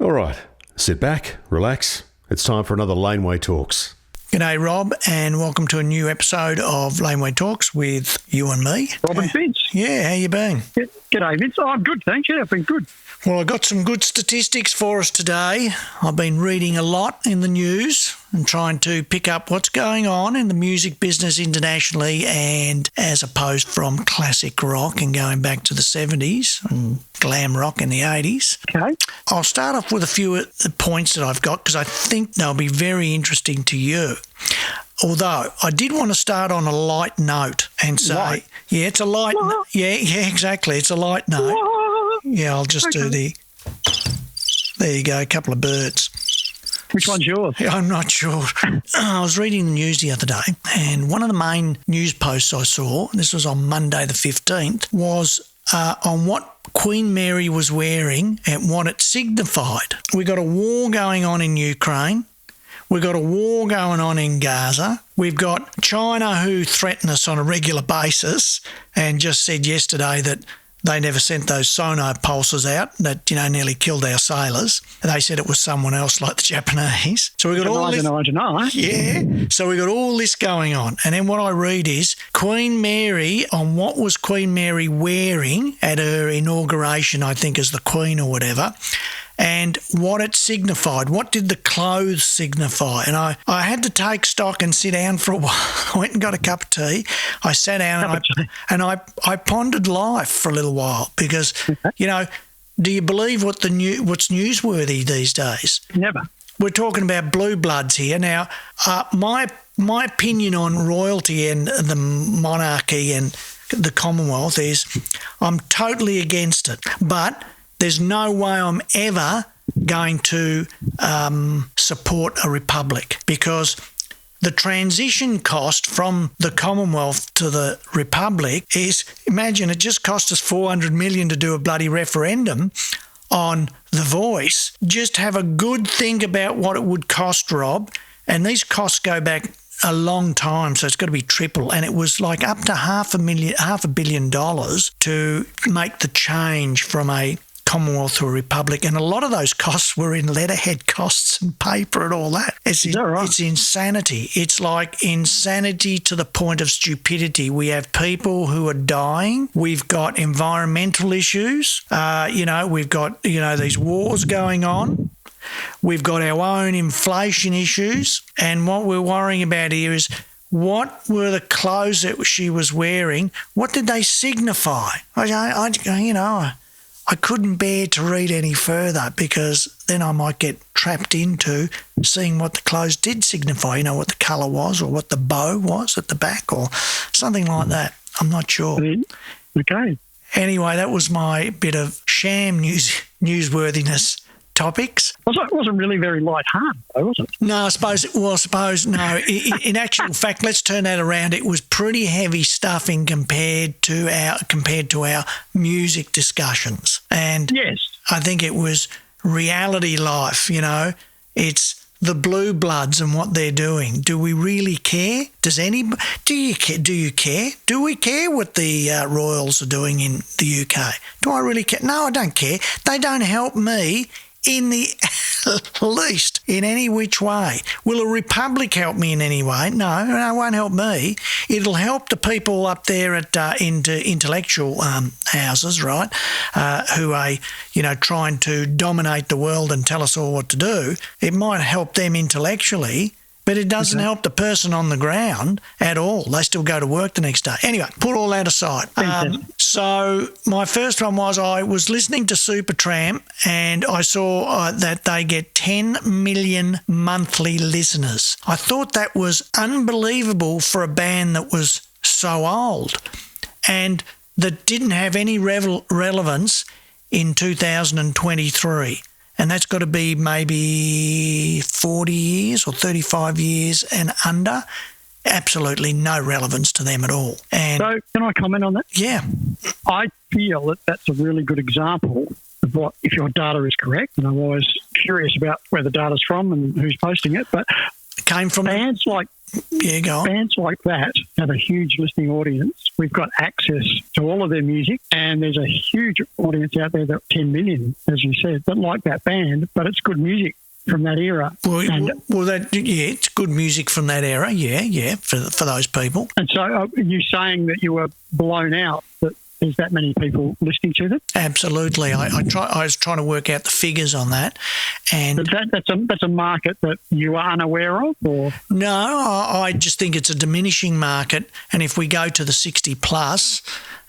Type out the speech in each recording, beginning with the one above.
All right, sit back, relax. It's time for another Laneway Talks. G'day, Rob, and welcome to a new episode of Laneway Talks with you and me. Rob and Vince. Yeah, how you been? G'day, Vince. Oh, I'm good, thanks. Yeah, I've been good. Well, I got some good statistics for us today. I've been reading a lot in the news and trying to pick up what's going on in the music business internationally, and as opposed from classic rock and going back to the 70s and glam rock in the 80s. Okay. I'll start off with a few of the points that I've got because I think they'll be very interesting to you. Although I did want to start on a light note and say, Light? Yeah, it's a light. Yeah, exactly. It's a light note. Yeah, I'll just do there you go, a couple of birds. Which one's yours? I'm not sure. I was reading the news the other day, and one of the main news posts I saw, this was on Monday the 15th, was on what Queen Mary was wearing and what it signified. We got a war going on in Ukraine. We've got a war going on in Gaza. We've got China who threaten us on a regular basis and just said yesterday that they never sent those sonar pulses out that, nearly killed our sailors. They said it was someone else like the Japanese. So we got all this. Yeah. So we got all this going on. And then what I read is Queen Mary, on what was Queen Mary wearing at her inauguration, I think, as the Queen or whatever, and what it signified. What did the clothes signify? And I had to take stock and sit down for a while. I went and got a cup of tea. I sat down and I pondered life for a little while because, do you believe what's newsworthy these days? Never. We're talking about blue bloods here. Now, my opinion on royalty and the monarchy and the Commonwealth is I'm totally against it. But there's no way I'm ever going to support a republic because the transition cost from the Commonwealth to the republic is, imagine it just cost us $400 million to do a bloody referendum on The Voice. Just have a good think about what it would cost, Rob, and these costs go back a long time, so it's got to be triple, and it was like up to $500 million to make the change from a Commonwealth to a republic, and a lot of those costs were in letterhead costs and paper and all that. Is that right? It's insanity. It's like insanity to the point of stupidity. We have people who are dying. We've got environmental issues. We've got, these wars going on. We've got our own inflation issues. And what we're worrying about here is what were the clothes that she was wearing? What did they signify? I couldn't bear to read any further because then I might get trapped into seeing what the clothes did signify, what the colour was or what the bow was at the back or something like that. I'm not sure. Okay. Anyway, that was my bit of sham newsworthiness topics. It wasn't really very light-hearted, though, was it? No, no. In actual fact, let's turn that around. It was pretty heavy stuffing compared to our music discussions. And yes, I think it was reality life, It's the blue bloods and what they're doing. Do we really care? Do you care? Do you care? Do we care what the royals are doing in the UK? Do I really care? No, I don't care. They don't help me in the least in any which way. Will a republic help me in any way? No, it won't help me. It'll help the people up there at intellectual houses, right, who are, trying to dominate the world and tell us all what to do. It might help them intellectually, but it doesn't help the person on the ground at all. They still go to work the next day. Anyway, put all that aside. So my first one was I was listening to Supertramp and I saw that they get 10 million monthly listeners. I thought that was unbelievable for a band that was so old and that didn't have any relevance in 2023. And that's got to be maybe 40 years or 35 years and under. Absolutely no relevance to them at all. And so can I comment on that? Yeah. I feel that that's a really good example of what, if your data is correct, and I'm always curious about where the data's from and who's posting it, but it came from bands like Yeah, go on. Bands like that have a huge listening audience. We've got access to all of their music, and there's a huge audience out there, that 10 million, as you said, that like that band, but it's good music from that era. It's good music from that era, for those people. And so are you saying that you were blown out that there's that many people listening to them? Absolutely. I was trying to work out the figures on that. And But that's a market that you are unaware of? Or? No, I just think it's a diminishing market. And if we go to the 60 plus,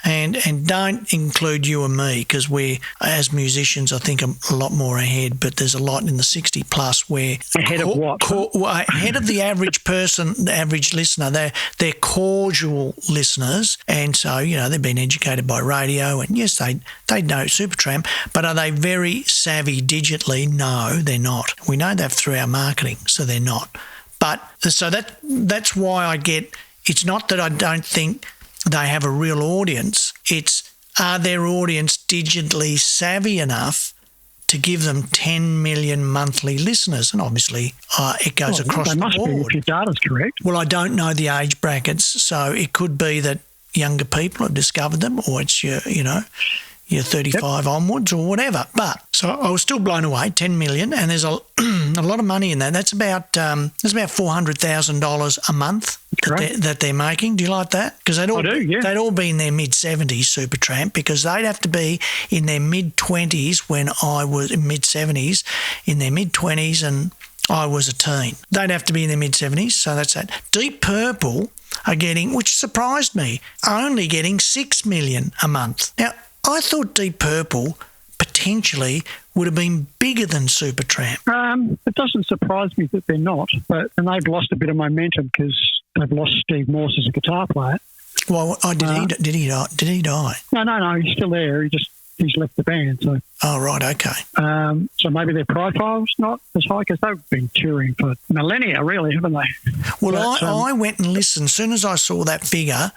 and don't include you and me, because we, as musicians, I think a lot more ahead, but there's a lot in the 60 plus where... Ahead of what? Ahead of the average person, the average listener. They're cordial listeners, and so, they've been educated by radio, and yes, they know Supertramp, but are they very savvy digitally? No, they're not. We know that through our marketing, so they're not. But so that's why I get... It's not that I don't think they have a real audience. It's, are their audience digitally savvy enough to give them 10 million monthly listeners? And obviously it goes across the board. They must be, if your data's correct. Well, I don't know the age brackets, so it could be that younger people have discovered them, or it's your 35 onwards or whatever. But so I was still blown away, 10 million, and there's a lot of money in that. That's about $400,000 a month that they're making. Do you like that? Because they'd all be in their mid-70s, Supertramp, because they'd have to be in their mid-20s when I was in mid-70s, in their mid-20s, and I was a teen. They'd have to be in their mid-70s, so that's that. Deep Purple are getting, which surprised me, only getting 6 million a month. Now, I thought Deep Purple potentially would have been bigger than Supertramp. It doesn't surprise me that they're not, and they've lost a bit of momentum because they've lost Steve Morse as a guitar player. Well, did he die? No, he's still there. He's left the band. So. Oh, right, okay. So maybe their profile's not as high, because they've been touring for millennia, really, haven't they? Well, I went and listened. As soon as I saw that figure,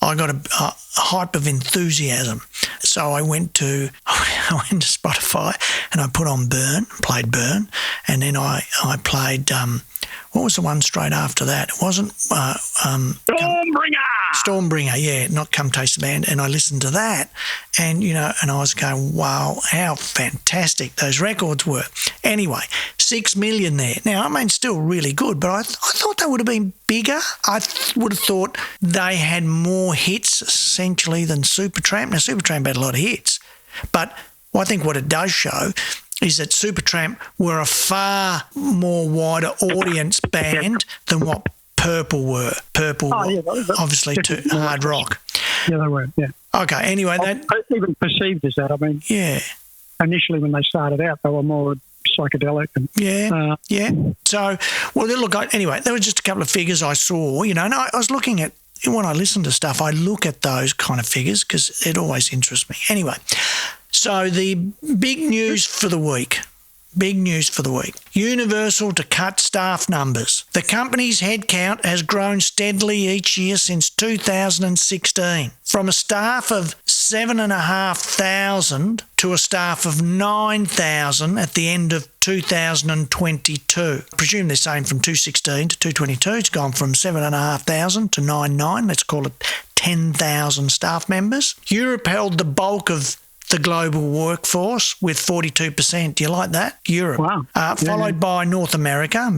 I got a hype of enthusiasm. So I went to Spotify and I put on played Burn, and then I played, what was the one straight after that? It wasn't... Stormbringer, yeah, not Come Taste the Band. And I listened to that, and, and I was going, wow, how fantastic those records were. Anyway, 6 million there. Now, I mean, still really good, but I thought they would have been bigger. I would have thought they had more hits, essentially, than Supertramp. Now, Supertramp had a lot of hits, but I think what it does show is that Supertramp were a far more wider audience band than what Purple were. Obviously too hard rock. Yeah, they were, yeah. Okay, anyway. Even perceived as that. I mean, yeah. Initially when they started out, they were more psychedelic. And, yeah. So, well, look, anyway, there were just a couple of figures I saw, and I was looking at, when I listen to stuff, I look at those kind of figures because it always interests me. Anyway, so the big news for the week. Universal to cut staff numbers. The company's headcount has grown steadily each year since 2016, from a staff of 7,500 to a staff of 9,000 at the end of 2022. I presume they're saying from 216 to 222. It's gone from 7,500 to 9,900. Let's call it 10,000 staff members. Europe held the bulk of the global workforce with 42%. Do you like that? Europe. Wow. Followed by North America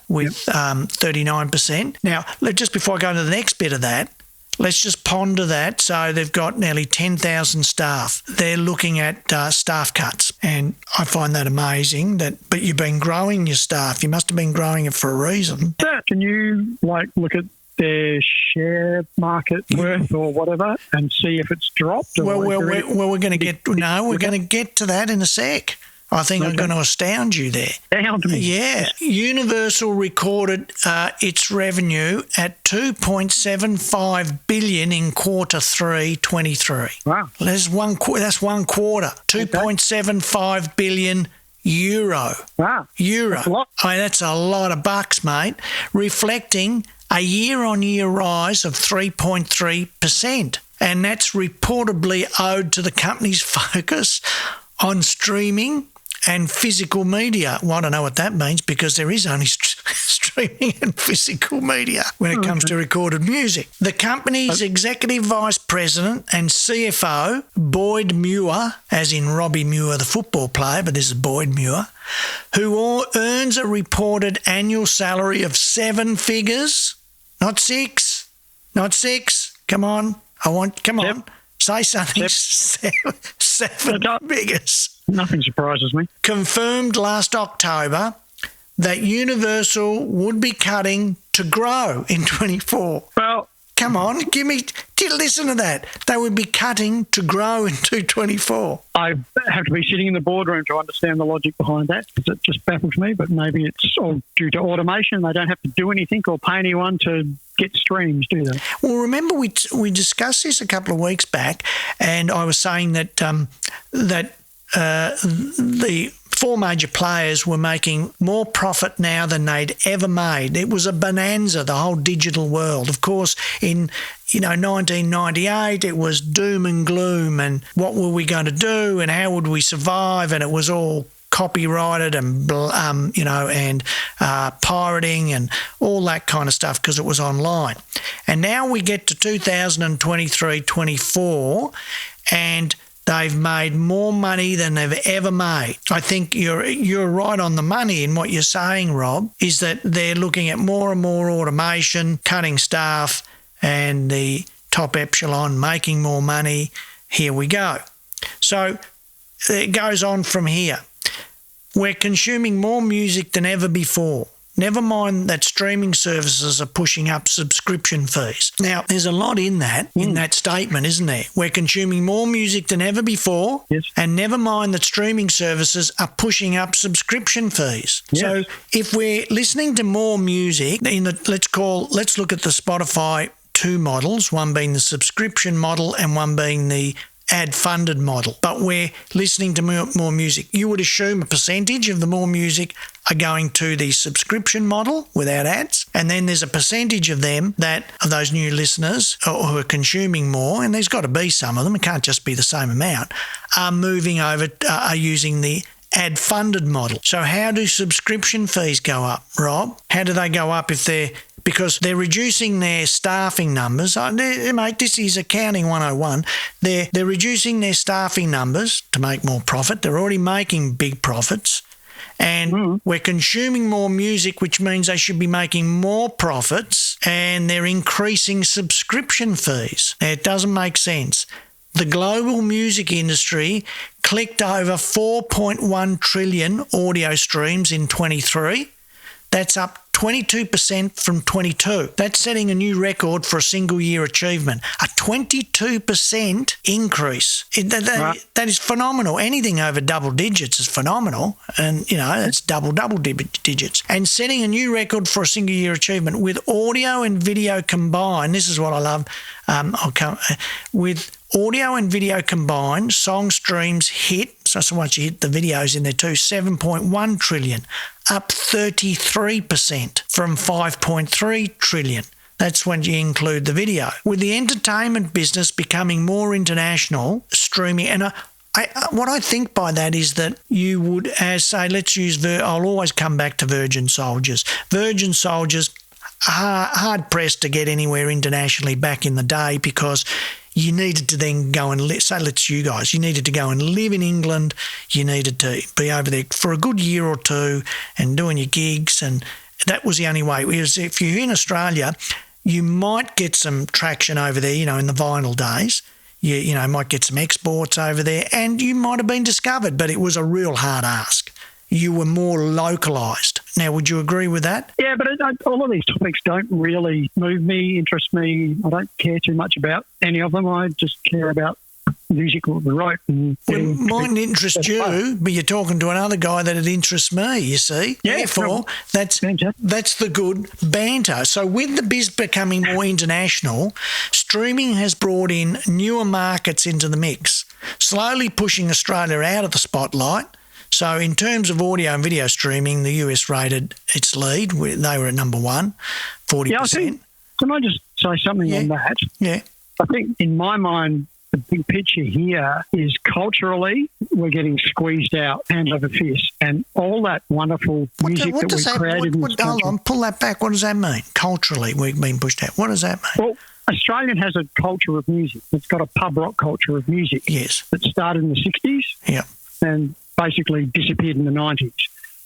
with 39%. Now, just before I go into the next bit of that, let's just ponder that. So they've got nearly 10,000 staff. They're looking at staff cuts, and I find that amazing. But you've been growing your staff. You must have been growing it for a reason. Can you look at their share market worth or whatever and see if it's dropped? We're going to get to that in a sec. I think I'm going to astound you there. Astound me. Yeah. Universal recorded its revenue at $2.75 billion in quarter 3 23. Wow. That's one quarter. 2.75 billion euro. Wow. Euro. That's a lot. I mean, that's a lot of bucks, mate, reflecting a year-on-year rise of 3.3%. And that's reportedly owed to the company's focus on streaming and physical media. Well, I don't know what that means, because there is only streaming and physical media when it comes to recorded music. The company's executive vice president and CFO, Boyd Muir, as in Robbie Muir, the football player, but this is Boyd Muir, who earns a reported annual salary of 7 figures, not 6, not 6. Come on. Come on. Say something. Seven figures. Nothing surprises me. Confirmed last October that Universal would be cutting to grow in 24. Well, come on, listen to that. They would be cutting to grow in 224. I have to be sitting in the boardroom to understand the logic behind that, because it just baffles me, but maybe it's all due to automation. They don't have to do anything or pay anyone to get streams, do they? Well, remember we discussed this a couple of weeks back, and I was saying that the 4 major players were making more profit now than they'd ever made. It was a bonanza, the whole digital world. Of course, in 1998, it was doom and gloom, and what were we going to do, and how would we survive? And it was all copyrighted and pirating and all that kind of stuff because it was online. And now we get to 2023-24, and they've made more money than they've ever made. I think you're right on the money in what you're saying, Rob, is that they're looking at more and more automation, cutting staff, and the top echelon making more money. Here we go. So it goes on from here. We're consuming more music than ever before. Never mind that streaming services are pushing up subscription fees. Now, there's a lot in that statement, isn't there? We're consuming more music than ever before, yes. And never mind that streaming services are pushing up subscription fees. Yes. So if we're listening to more music, let's look at the Spotify 2 models, one being the subscription model and one being the ad-funded model, but we're listening to more music. You would assume a percentage of the more music are going to the subscription model without ads, and then there's a percentage of them of those new listeners who are consuming more, and there's got to be some of them, it can't just be the same amount, are moving over, are using the ad-funded model. So how do subscription fees go up, Rob? How do they go up because they're reducing their staffing numbers. Mate, this is accounting 101. They're reducing their staffing numbers to make more profit. They're already making big profits. And we're consuming more music, which means they should be making more profits, and they're increasing subscription fees. Now, it doesn't make sense. The global music industry clicked over 4.1 trillion audio streams in 23. That's up 22% from 22. That's setting a new record for a single year achievement. A 22% increase. That is phenomenal. Anything over double digits is phenomenal. And, that's double digits. And setting a new record for a single year achievement with audio and video combined. This is what I love. With audio and video combined, song streams hit, so once you hit the videos in there too, 7.1 trillion, up 33% from 5.3 trillion. That's when you include the video. With the entertainment business becoming more international, streaming, and what I think by that is that you would, as say, let's use, I'll always come back to Virgin Soldiers. Virgin Soldiers, hard pressed to get anywhere internationally back in the day because you needed to then go and you needed to go and live in England. You needed to be over there for a good year or two and doing your gigs, and that was the only way. Whereas if you're in Australia, you might get some traction over there, in the vinyl days. You might get some exports over there, and you might have been discovered, but it was a real hard ask. You were more localised. Now, would you agree with that? Yeah, but all of these topics don't really move me, interest me. I don't care too much about any of them. I just care about music we wrote. And mine interest you, but you're talking to another guy that it interests me, you see. Yeah, therefore, that's the good banter. So with the biz becoming more international, streaming has brought in newer markets into the mix, slowly pushing Australia out of the spotlight. So in terms of audio and video streaming, the US rated its lead. They were at number 1, 40%. Yeah, can I just say something on that? Yeah. I think in my mind, the big picture here is culturally we're getting squeezed out hand over fist, and all that wonderful music that we've created in this country. Hold on, pull that back. What does that mean? Culturally, we've been pushed out. What does that mean? Well, Australian has a culture of music. It's got a pub rock culture of music. Yes. That started in the 60s Yeah. and basically disappeared in the 90s.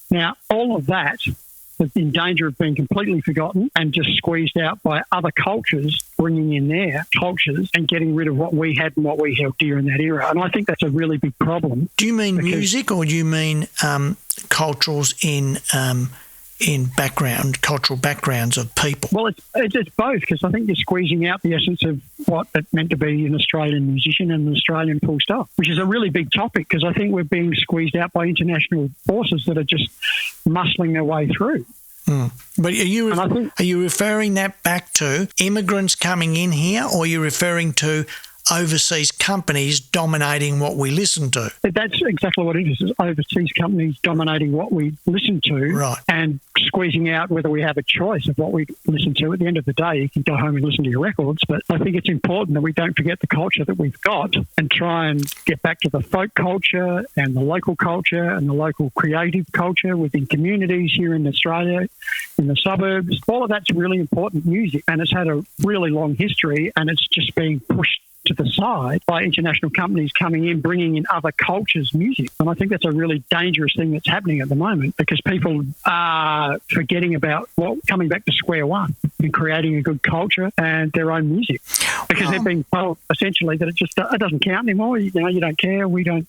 Now, all of that is in danger of being completely forgotten and just squeezed out by other cultures bringing in their cultures and getting rid of what we had and what we held dear in that era. And I think that's a really big problem. Do you mean music, or do you mean cultural backgrounds of people? Well, it's both, because I think you're squeezing out the essence of what it meant to be an Australian musician and an Australian full stop, which is a really big topic, because I think we're being squeezed out by international forces that are just muscling their way through. But are you referring that back to immigrants coming in here, or are you referring to overseas companies dominating what we listen to? That's exactly what it is overseas companies dominating what we listen to, right, and squeezing out whether we have a choice of what we listen to. At the end of the day, you can go home and listen to your records, but I think it's important that we don't forget the culture that we've got and try and get back to the folk culture and the local culture and the local creative culture within communities here in Australia, in the suburbs. All of that's really important music, and it's had a really long history, and it's just being pushed to the side by international companies coming in, bringing in other cultures' music. And I think that's a really dangerous thing that's happening at the moment, because people are forgetting about coming back to square one and creating a good culture and their own music, because they're being told essentially that it doesn't count anymore. You don't care. We don't.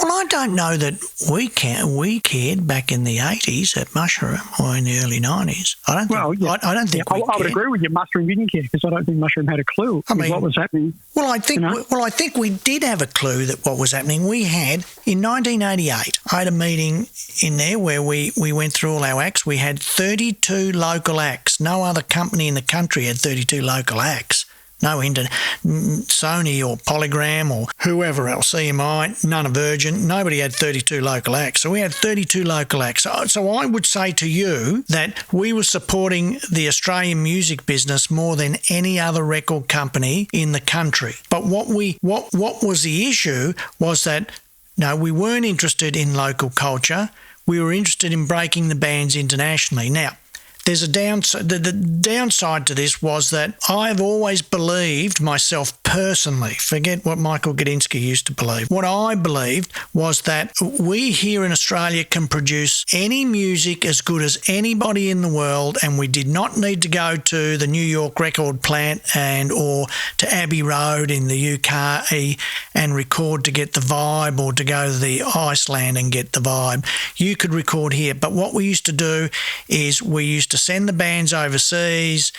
Well, I don't know that we cared back in the 80s at Mushroom, or in the early 90s. I don't think we I would agree with you. Mushroom didn't care, because I don't think Mushroom had a clue what was happening. Well, I think we did have a clue that what was happening. We had, in 1988, I had a meeting in there where we went through all our acts. We had 32 local acts. No other company in the country had 32 local acts. No Sony or Polygram or whoever else, EMI, none of Virgin. Nobody had 32 local acts. So we had 32 local acts. So I would say to you that we were supporting the Australian music business more than any other record company in the country. But what was the issue was that, no, we weren't interested in local culture. We were interested in breaking the bands internationally. Now, there's a downside. The downside to this was that I've always believed myself personally, forget what Michael Gudinski used to believe. What I believed was that we here in Australia can produce any music as good as anybody in the world, and we did not need to go to the New York record plant or to Abbey Road in the UK and record to get the vibe, or to go to the Iceland and get the vibe. You could record here. But what we used to do is we used to send the bands overseas.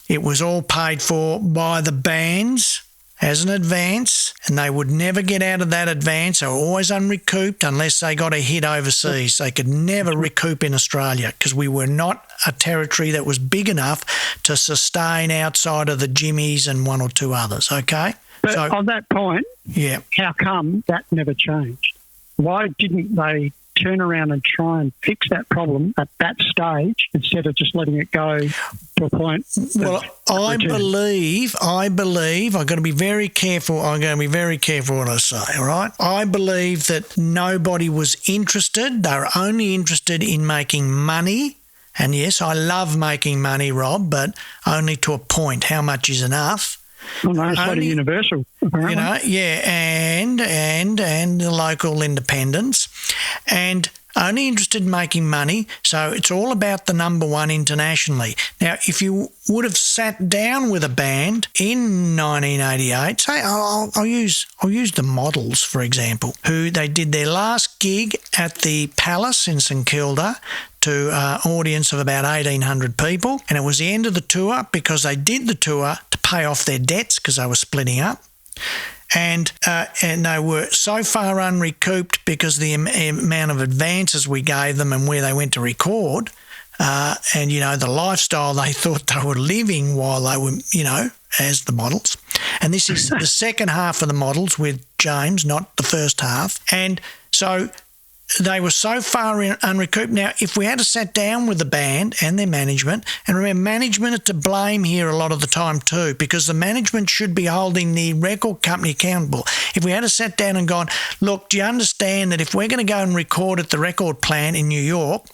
It was all paid for by the bands as an advance, and they would never get out of that advance. They were always unrecouped unless they got a hit overseas. They could never recoup in Australia, because we were not a territory that was big enough to sustain outside of the Jimmies and one or two others, okay? But on that point, yeah, how come that never changed? Why didn't they turn around and try and fix that problem at that stage instead of just letting it go to a point? Well, I believe, I've got to be very careful. I'm going to be very careful what I say, all right? I believe that nobody was interested. They were only interested in making money. And yes, I love making money, Rob, but only to a point. How much is enough? Well, no, it's like a Universal, apparently. And the local independents, and only interested in making money. So it's all about the number one internationally. Now, if you would have sat down with a band in 1988, say, I'll use the Models, for example, who they did their last gig at the Palace in St Kilda to an audience of about 1,800 people, and it was the end of the tour, because they did the tour to pay off their debts because they were splitting up. And they were so far unrecouped because the amount of advances we gave them and where they went to record, and, the lifestyle they thought they were living while they were, as the Models. And this is the second half of the Models with James, not the first half. And so they were so far unrecouped. Now, if we had to sat down with the band and their management, and remember, management are to blame here a lot of the time too, because the management should be holding the record company accountable. If we had to sat down and gone, look, do you understand that if we're going to go and record at the record plant in New York,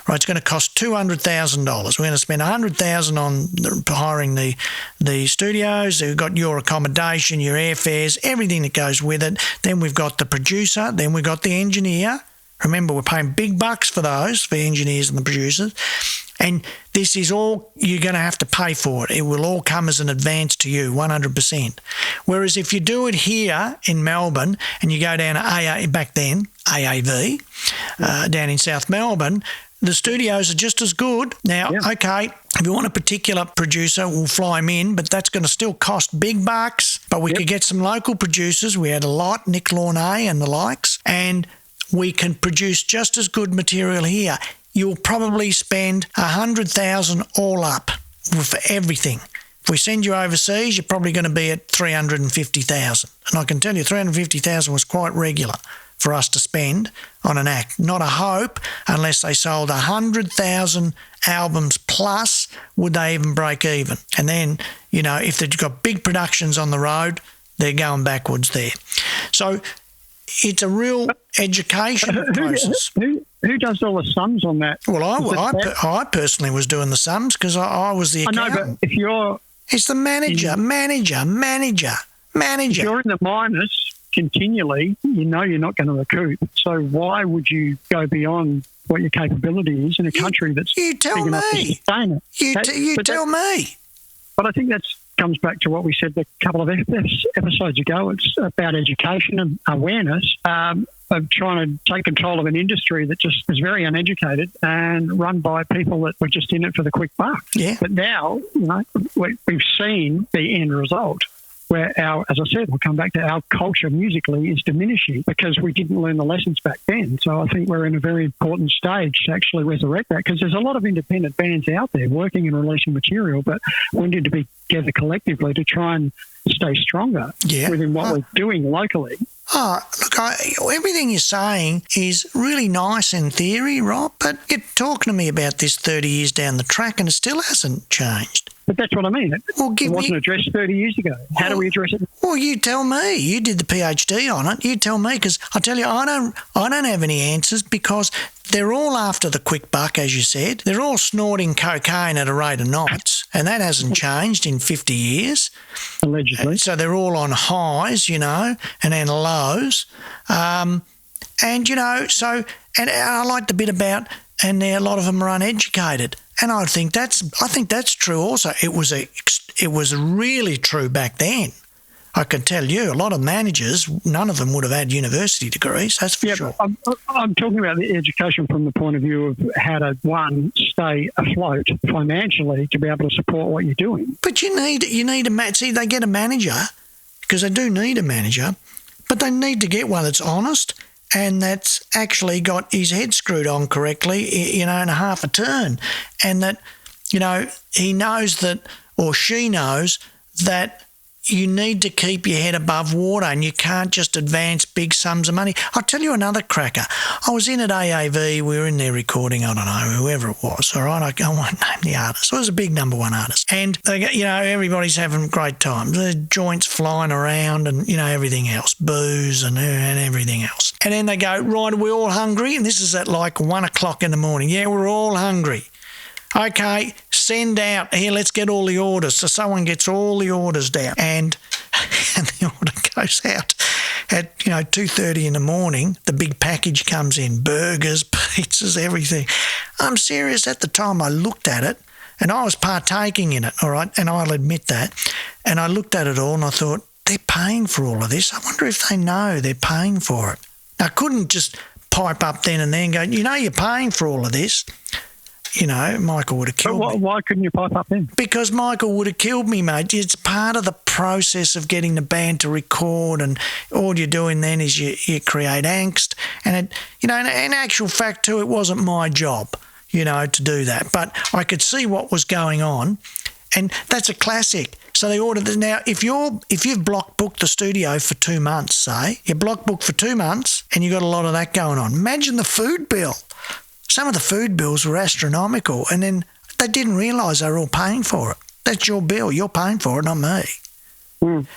right, it's going to cost $200,000. We're going to spend $100,000 on hiring the studios. We've got your accommodation, your airfares, everything that goes with it. Then we've got the producer. Then we've got the engineer. Remember, we're paying big bucks for those, for engineers and the producers. And this is all, you're going to have to pay for it. It will all come as an advance to you, 100%. Whereas if you do it here in Melbourne and you go down to AAV, down in South Melbourne, the studios are just as good. Now, okay, if you want a particular producer, we'll fly him in, but that's going to still cost big bucks. But we could get some local producers. We had a lot, Nick Launay and the likes, and we can produce just as good material here. You'll probably spend $100,000 all up for everything. If we send you overseas, you're probably going to be at $350,000. And I can tell you, $350,000 was quite regular for us to spend on an act. Not a hope, unless they sold 100,000 albums plus, would they even break even. And then, you know, if they've got big productions on the road, they're going backwards there. So it's a real education process. Who does all the sums on that? Well, I personally was doing the sums because I was the accountant. I know, but if you're... It's the manager. If you're in the minus continually, you know you're not going to recoup. So why would you go beyond what your capability is in a country that's big enough to sustain it? You tell me. But I think that comes back to what we said a couple of episodes ago. It's about education and awareness of trying to take control of an industry that just is very uneducated and run by people that were just in it for the quick buck. Yeah. But now, you know, we've seen the end result, where as I said, we'll come back to our culture musically is diminishing because we didn't learn the lessons back then. So I think we're in a very important stage to actually resurrect that, because there's a lot of independent bands out there working and releasing material, but we need to be together collectively to try and stay stronger within what we're doing locally. Oh, look, everything you're saying is really nice in theory, Rob, but you're talking to me about this 30 years down the track and it still hasn't changed. But that's what I mean. It wasn't addressed 30 years ago. How do we address it? Well, you tell me. You did the PhD on it. You tell me, because I tell you, I don't have any answers, because they're all after the quick buck, as you said. They're all snorting cocaine at a rate of knots, and that hasn't changed in 50 years. Allegedly. So they're all on highs, you know, and then lows. And, you know, and I like the bit about, and a lot of them are uneducated. And I think that's true also. It was really true back then. I can tell you, a lot of managers, none of them would have had university degrees, that's for sure. I'm talking about the education from the point of view of how to, one, stay afloat financially to be able to support what you're doing. But you need see, they get a manager, because they do need a manager, but they need to get one that's honest and that's actually got his head screwed on correctly, you know, in a half a turn. And that, you know, he knows that, or she knows that you need to keep your head above water and you can't just advance big sums of money. I'll tell you another cracker. I was in at AAV, we were in there recording, I don't know, whoever it was, all right? I won't name the artist. It was a big number one artist. And, you know, everybody's having great time. The joints flying around and, you know, everything else, booze and everything else. And then they go, right, are we all hungry? And this is at like 1 o'clock in the morning. Yeah, we're all hungry. Okay, send out, here, let's get all the orders. So someone gets all the orders down and the order goes out at, you know, 2:30 in the morning. The big package comes in, burgers, pizzas, everything. I'm serious. At the time I looked at it and I was partaking in it, all right, and I'll admit that. And I looked at it all and I thought, they're paying for all of this. I wonder if they know they're paying for it. I couldn't just pipe up then and there and go, you know, you're paying for all of this. You know, Michael would have killed me. Why couldn't you pipe up then? Because Michael would have killed me, mate. It's part of the process of getting the band to record, and all you're doing then is you create angst. And, you know, in actual fact too, it wasn't my job, you know, to do that. But I could see what was going on, And that's a classic. So they ordered it. Now, if you've block booked the studio for 2 months, say, you're block booked for 2 months and you got a lot of that going on. Imagine the food bill. Some of the food bills were astronomical, and then they didn't realise they were all paying for it. That's your bill. You're paying for it, not me.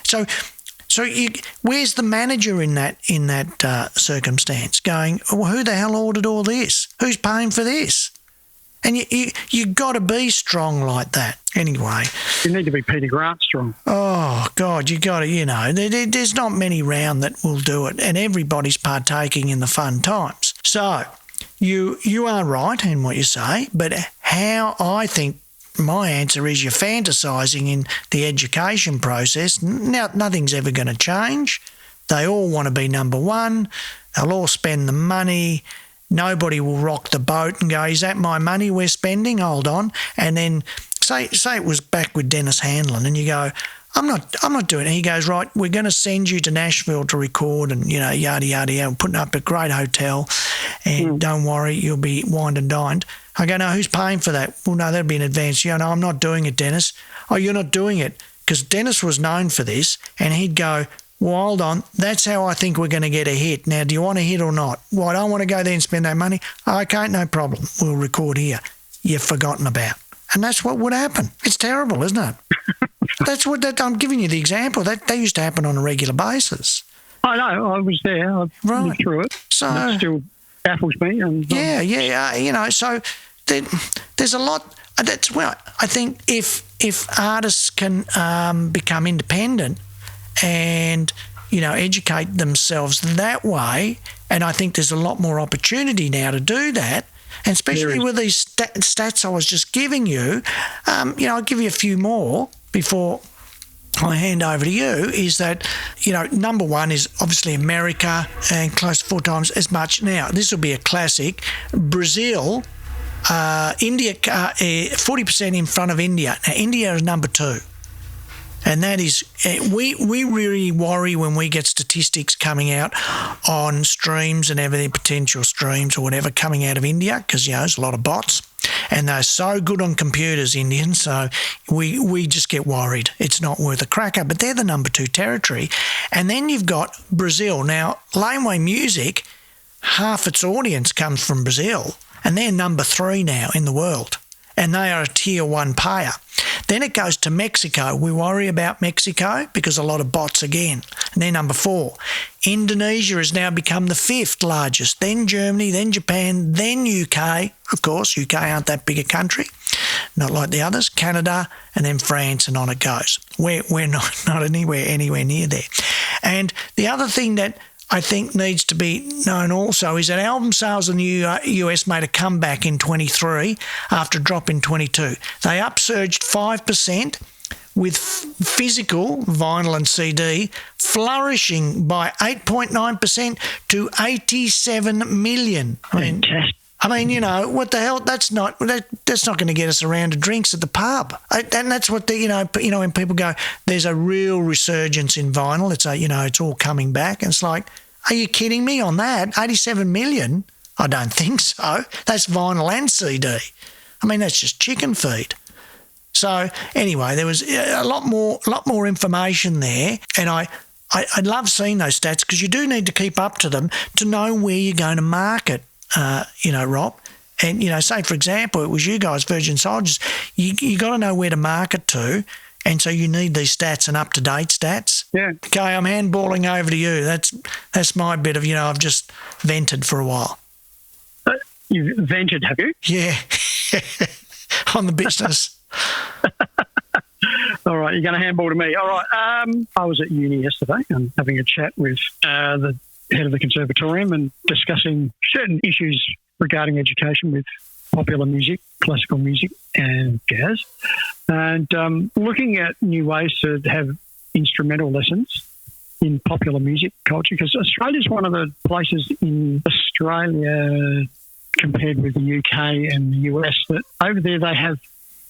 So where's the manager in that circumstance going, well, who the hell ordered all this? Who's paying for this? And you got to be strong like that. Anyway. You need to be Peter Grant strong. Oh, God, you got to, there's not many round that will do it, and everybody's partaking in the fun times. So you are right in what you say, but how I think my answer is you're fantasising in the education process. Now, nothing's ever going to change. They all want to be number one. They'll all spend the money. Nobody will rock the boat and go, is that my money we're spending? Hold on. And then say it was back with Dennis Hanlon, and you go, I'm not doing it. He goes, right, we're going to send you to Nashville to record and, yada, yada, yada. We're putting up a great hotel and don't worry, you'll be wined and dined. I go, no, who's paying for that? Well, no, that'd be in advance. No, I'm not doing it, Dennis. Oh, you're not doing it? Because Dennis was known for this, and he'd go, well, hold on, that's how I think we're going to get a hit. Now, do you want a hit or not? Well, I don't want to go there and spend that money. Okay, no problem. We'll record here. You've forgotten about. And that's what would happen. It's terrible, isn't it? I'm giving you the example. That used to happen on a regular basis. I know. I was there. I lived through it. So that still baffles me. And so there's a lot. That's where I think if artists can become independent and educate themselves that way, and I think there's a lot more opportunity now to do that. And especially with these stats I was just giving you, I'll give you a few more before I hand over to you, is that, number one is obviously America, and close to 4 times as much. Now, this will be a classic. Brazil, India, 40% in front of India. Now, India is number 2. And that is, we really worry when we get statistics coming out on streams and everything, potential streams or whatever coming out of India, because, there's a lot of bots. And they're so good on computers, Indians, so we just get worried. It's not worth a cracker, but they're the number 2 territory. And then you've got Brazil. Now, Laneway Music, half its audience comes from Brazil, and they're number 3 now in the world. And they are a tier 1 payer. Then it goes to Mexico. We worry about Mexico because a lot of bots again. And they're number 4. Indonesia has now become the 5th largest. Then Germany, then Japan, then UK. Of course, UK aren't that big a country, not like the others. Canada, and then France, and on it goes. We're not anywhere near there. And the other thing that I think needs to be known also is that album sales in the US made a comeback in 23 after a drop in 22. They upsurged 5%, with physical vinyl and CD flourishing by 8.9% to 87 million. I mean, what the hell? That's not going to get us around to drinks at the pub. And that's what when people go, there's a real resurgence in vinyl. It's it's all coming back. And it's like, are you kidding me on that? 87 million? I don't think so. That's vinyl and CD. I mean, that's just chicken feed. So anyway, there was a lot more information there, and I love seeing those stats because you do need to keep up to them to know where you're going to market. Rob, and say for example, it was you guys, Virgin Soldiers. You got to know where to market to, and so you need these stats and up to date stats. Yeah. Okay, I'm handballing over to you. That's my bit of I've just vented for a while. You've ventured, have you? Yeah, on the business. All right, you're going to handball to me. All right. I was at uni yesterday and having a chat with the head of the conservatorium and discussing certain issues regarding education with popular music, classical music and jazz, and looking at new ways to have instrumental lessons in popular music culture, because Australia's one of the places in Australia compared with the UK and the US that over there they have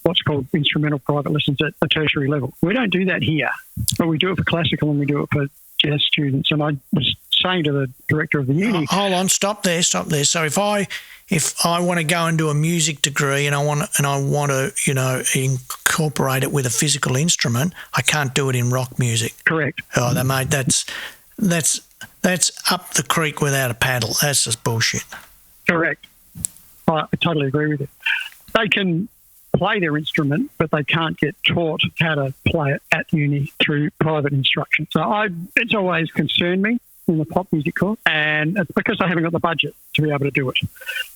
what's called instrumental private lessons at a tertiary level. We don't do that here, but we do it for classical and we do it for jazz students. And I was saying to the director of the uni. Hold on, stop there. So if I want to go and do a music degree and I want to, incorporate it with a physical instrument, I can't do it in rock music. Correct. Oh, mate, that's up the creek without a paddle. That's just bullshit. Correct. I totally agree with you. They can play their instrument, but they can't get taught how to play it at uni through private instruction. So it's always concerned me in the pop music course, and it's because they haven't got the budget to be able to do it.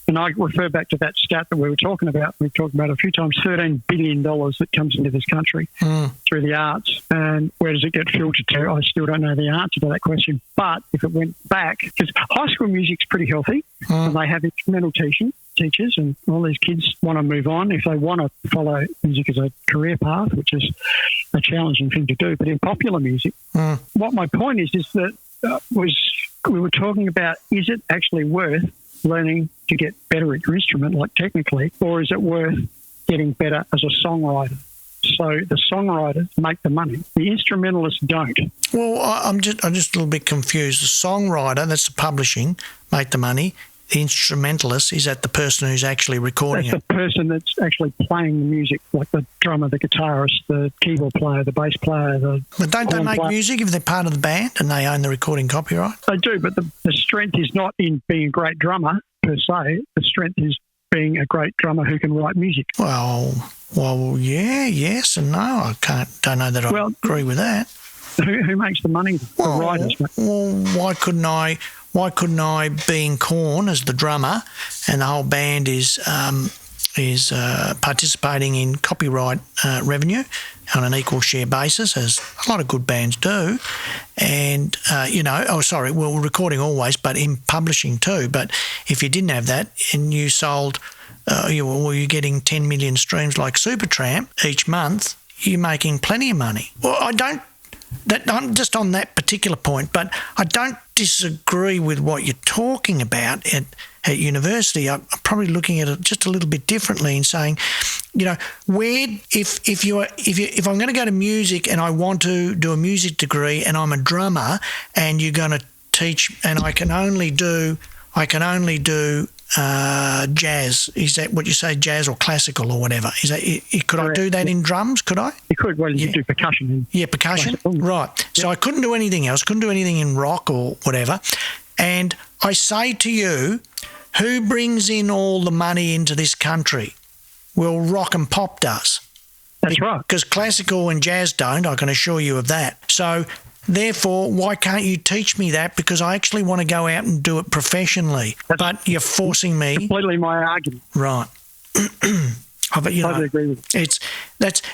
And I refer back to that stat that we were talking about. We've talked about it a few times, $13 billion that comes into this country through the arts. And where does it get filtered to? I still don't know the answer to that question. But if it went back, because high school music's pretty healthy, and they have instrumental teachers, and all these kids want to move on if they want to follow music as a career path, which is a challenging thing to do. But in popular music, what my point is that we were talking about, is it actually worth learning to get better at your instrument, like technically, or is it worth getting better as a songwriter? So the songwriters make the money. The instrumentalists don't. Well, I'm just a little bit confused. The songwriter, that's the publishing, make the money. The instrumentalist, is that the person who's actually recording That's it? the person that's actually playing the music, like the drummer, the guitarist, the keyboard player, the bass player. But don't they make music if they're part of the band and they own the recording copyright? They do, but the strength is not in being a great drummer per se. The strength is being a great drummer who can write music. Well, yeah, yes and no. I don't know that I agree with that. Who makes the money? The writers. Well, why couldn't I be in Korn as the drummer, and the whole band is participating in copyright revenue on an equal share basis, as a lot of good bands do, and recording always, but in publishing too. But if you didn't have that and you sold, you're getting 10 million streams like Supertramp each month, you're making plenty of money. Well, I'm just on that particular point, but I don't disagree with what you're talking about at university. I'm probably looking at it just a little bit differently and saying, where if I'm going to go to music and I want to do a music degree and I'm a drummer and you're going to teach, and I can only do jazz. Is that what you say, jazz or classical or whatever? Is that, could I do that in drums? Could I? You could. Well, you do percussion. Percussion. Classical. Right. Yep. So I couldn't do anything else. Couldn't do anything in rock or whatever. And I say to you, who brings in all the money into this country? Well, rock and pop does. That's right. Because classical and jazz don't, I can assure you of that. So therefore, why can't you teach me that? Because I actually want to go out and do it professionally. But you're forcing me. Completely my argument. Right. But, Totally agree with you.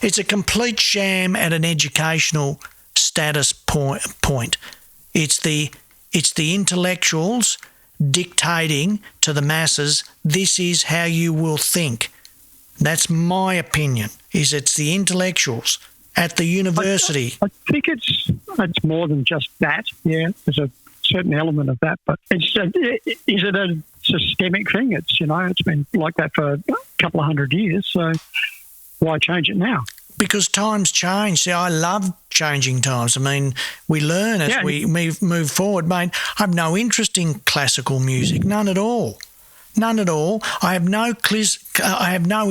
It's a complete sham at an educational status point. It's the intellectuals dictating to the masses, this is how you will think. That's my opinion, it's the intellectuals at the university. I think it's more than just that. Yeah, there's a certain element of that, but is it a systemic thing? It's been like that for a couple of 100 years. So why change it now? Because times change. See, I love changing times. I mean, we learn as we move forward. Mate, I have no interest in classical music, none at all. None at all. I have no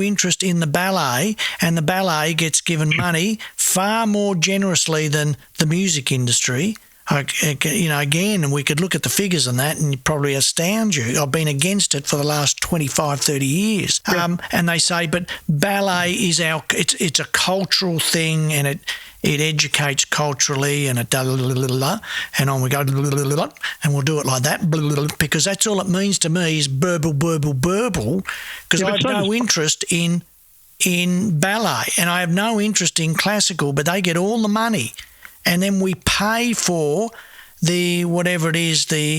interest in the ballet, and the ballet gets given money far more generously than the music industry. Again, we could look at the figures on that and probably astound you. I've been against it for the last 25, 30 years. Yeah. And they say, but ballet is it's a cultural thing, and it educates culturally, and it and on we go, and we'll do it like that, because that's all it means to me is burble, because I have no interest in ballet, and I have no interest in classical, but they get all the money. And then we pay for the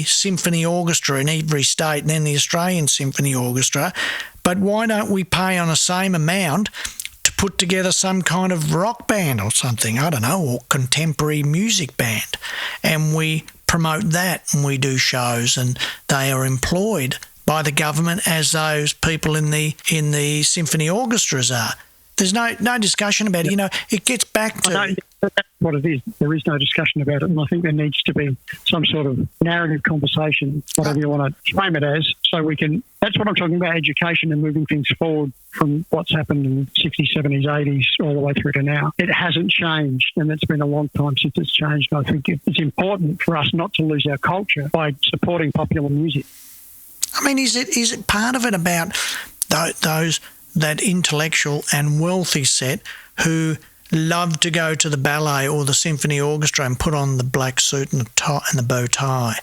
symphony orchestra in every state, and then the Australian Symphony Orchestra. But why don't we pay on the same amount to put together some kind of rock band or something, I don't know, or contemporary music band? And we promote that, and we do shows, and they are employed by the government as those people in the symphony orchestras are. There's no discussion about it. You know, it gets back to... I know, that's what it is. There is no discussion about it, and I think there needs to be some sort of narrative conversation, whatever you want to frame it as, so we can... That's what I'm talking about, education and moving things forward from what's happened in the 60s, 70s, 80s, all the way through to now. It hasn't changed, and it's been a long time since it's changed. I think it's important for us not to lose our culture by supporting popular music. I mean, is it part of it about that intellectual and wealthy set who love to go to the ballet or the symphony orchestra and put on the black suit and the bow tie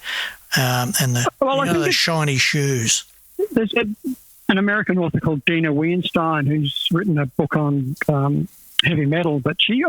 and the shiny shoes? There's an American author called Dina Weinstein who's written a book on heavy metal, but she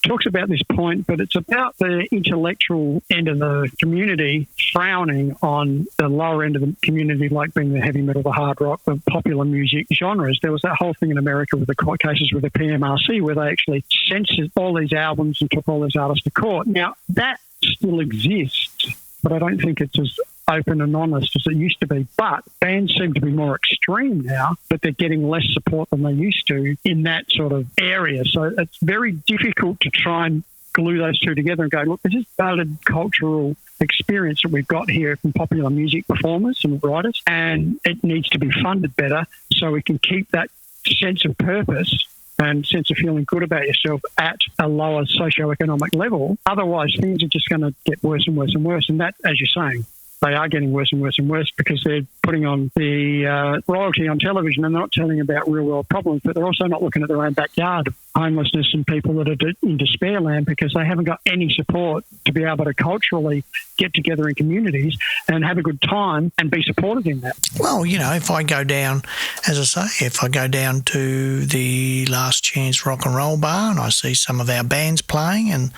talks about this point, but it's about the intellectual end of the community frowning on the lower end of the community, like being the heavy metal, the hard rock, the popular music genres. There was that whole thing in America with the court cases with the PMRC where they actually censored all these albums and took all these artists to court. Now, that still exists, but I don't think it's as open and honest as it used to be. But bands seem to be more extreme now, but they're getting less support than they used to in that sort of area. So it's very difficult to try and glue those two together and go, look, this is valid cultural experience that we've got here from popular music performers and writers, and it needs to be funded better so we can keep that sense of purpose and sense of feeling good about yourself at a lower socioeconomic level. Otherwise, things are just going to get worse and worse and worse. And that, as you're saying, they are getting worse and worse and worse because they're putting on the royalty on television and they're not telling about real-world problems, but they're also not looking at their own backyard of homelessness and people that are in despair land because they haven't got any support to be able to culturally get together in communities and have a good time and be supported in that. Well, you know, if I go down, as I say, if I go down to the Last Chance Rock and Roll Bar and I see some of our bands playing and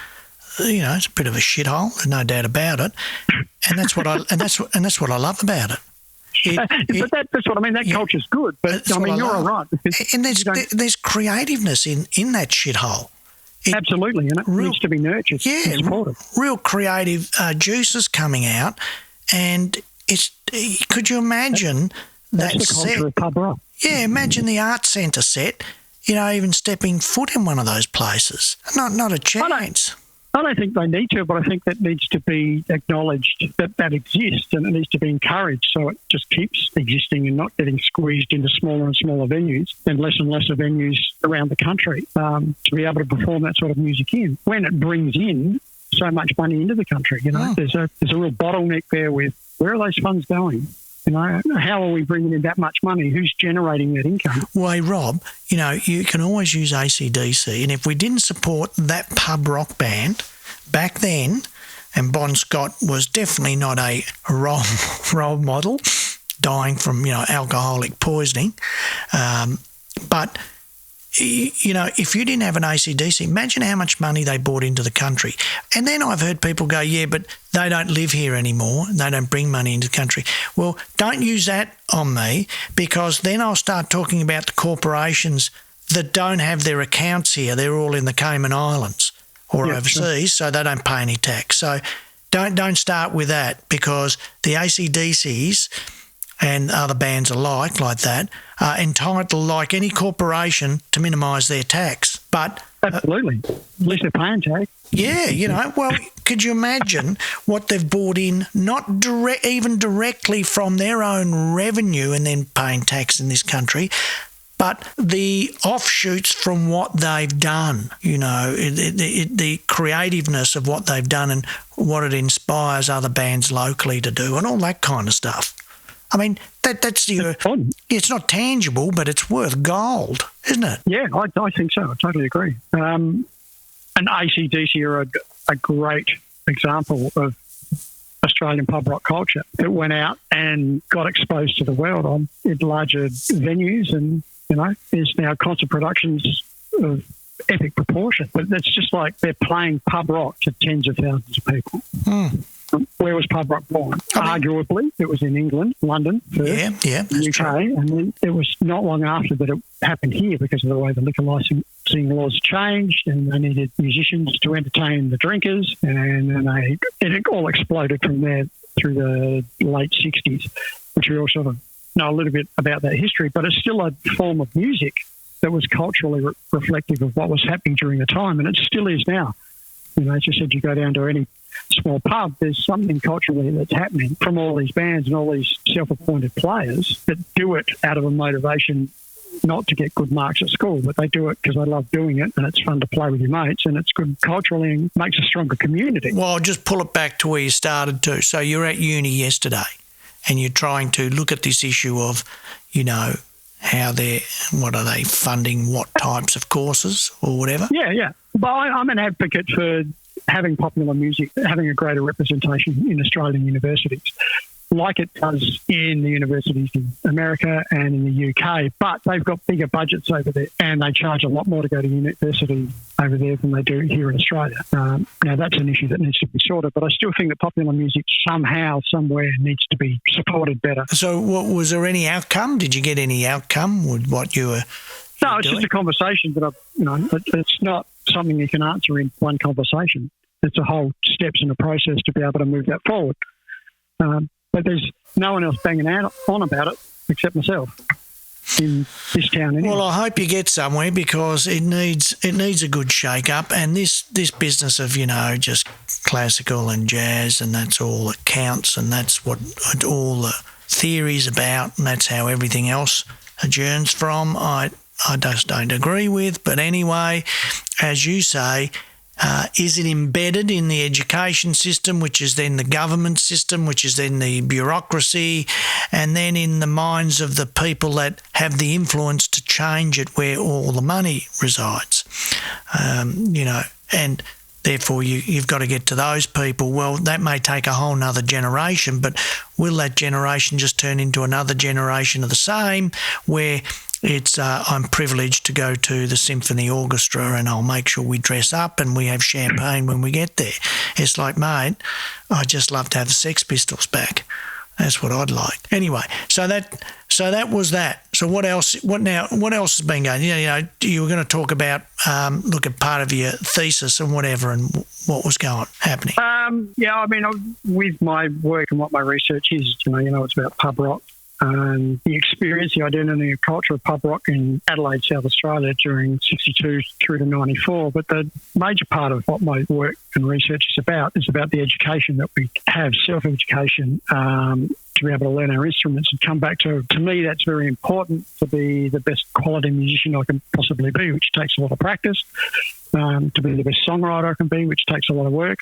you know, it's a bit of a shithole, there's no doubt about it. And that's what I love about it. But that's what I mean. That culture's good. But I mean, you're all right. And there's creativeness in that shithole. Absolutely, and it needs to be nurtured. Yeah, real creative juices coming out, and it's. Could you imagine that the set? Culture of pub rock. Yeah, imagine the Arts Centre set. You know, even stepping foot in one of those places. Not a chance. I don't think they need to, but I think that needs to be acknowledged that exists and it needs to be encouraged so it just keeps existing and not getting squeezed into smaller and smaller venues and lesser venues around the country to be able to perform that sort of music in. When it brings in so much money into the country, you know, there's a real bottleneck there with where are those funds going? You know, how are we bringing in that much money? Who's generating that income? Well, hey, Rob, you know, you can always use AC/DC, and if we didn't support that pub rock band back then, and Bon Scott was definitely not a role model, dying from, you know, alcoholic poisoning, but you know, if you didn't have an AC/DC, imagine how much money they brought into the country. And then I've heard people go, yeah, but they don't live here anymore. They don't bring money into the country. Well, don't use that on me because then I'll start talking about the corporations that don't have their accounts here. They're all in the Cayman Islands or overseas, so they don't pay any tax. So don't start with that because the AC/DCs and other bands alike like that are entitled, like any corporation, to minimise their tax. But absolutely. At least they're paying tax. Yeah, you know, well, could you imagine what they've brought in, not even directly from their own revenue and then paying tax in this country, but the offshoots from what they've done, you know, the creativeness of what they've done and what it inspires other bands locally to do and all that kind of stuff. I mean, that's your... It's not tangible, but it's worth gold, isn't it? Yeah, I think so. I totally agree. And AC/DC are a great example of Australian pub rock culture that went out and got exposed to the world on in larger venues and, you know, there's now concert productions of epic proportion. But it's just like they're playing pub rock to tens of thousands of people. Where was pub rock born? Arguably, it was in England, London, first, that's UK, true. and then it was not long after that it happened here because of the way the liquor licensing laws changed, and they needed musicians to entertain the drinkers, and then it all exploded from there through the late 60s, which we all sort of know a little bit about that history, but it's still a form of music that was culturally reflective of what was happening during the time, and it still is now. As you said, you go down to any small pub, there's something culturally that's happening from all these bands and all these self-appointed players that do it out of a motivation not to get good marks at school, but they do it because they love doing it and it's fun to play with your mates and it's good culturally and makes a stronger community. Well, I'll just pull it back to where you started to. So you're at uni yesterday and you're trying to look at this issue of, how what are they funding, what types of courses or whatever? Yeah. But I'm an advocate for having popular music, having a greater representation in Australian universities, like it does in the universities in America and in the UK. But they've got bigger budgets over there and they charge a lot more to go to university over there than they do here in Australia. Now, that's an issue that needs to be sorted, but I still think that popular music somehow, somewhere needs to be supported better. So was there any outcome? Did you get any outcome with what you were No, it's doing? just a conversation that it's not something you can answer in one conversation. It's a whole steps in a process to be able to move that forward. But there's no one else banging on about it except myself in this town anyway. Well, I hope you get somewhere because it needs a good shake-up, and this business of, just classical and jazz and that's all that counts and that's what all the theory's about and that's how everything else adjourns from, I just don't agree with. But anyway, as you say, is it embedded in the education system, which is then the government system, which is then the bureaucracy, and then in the minds of the people that have the influence to change it where all the money resides? And therefore you've got to get to those people. Well, that may take a whole nother generation, but will that generation just turn into another generation of the same where it's I'm privileged to go to the symphony orchestra and I'll make sure we dress up and we have champagne when we get there? It's like, mate, I'd just love to have the Sex Pistols back. That's what I'd like. Anyway, so that was that. So what else? What else has been going? You were going to talk about look at part of your thesis and whatever, and what was happening. With my work and what my research is, it's about pub rock. The experience, the identity and culture of pub rock in Adelaide, South Australia during 62 through to 94. But the major part of what my work and research is about the education that we have, self-education, to be able to learn our instruments and come back to me, that's very important to be the best quality musician I can possibly be, which takes a lot of practice, to be the best songwriter I can be, which takes a lot of work,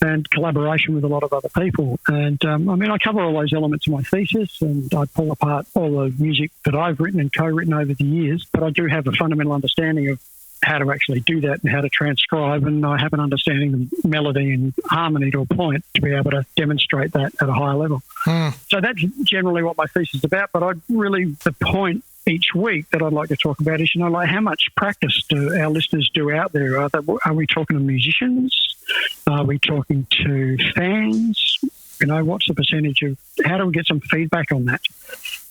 and collaboration with a lot of other people. And I cover all those elements in my thesis and I pull apart all the music that I've written and co-written over the years, but I do have a fundamental understanding of how to actually do that and how to transcribe, and I have an understanding of melody and harmony to a point to be able to demonstrate that at a higher level. So that's generally what my thesis is about, but the point each week that I'd like to talk about is, how much practice do our listeners do out there? Are we talking to musicians? Are we talking to fans? What's the percentage of, how do we get some feedback on that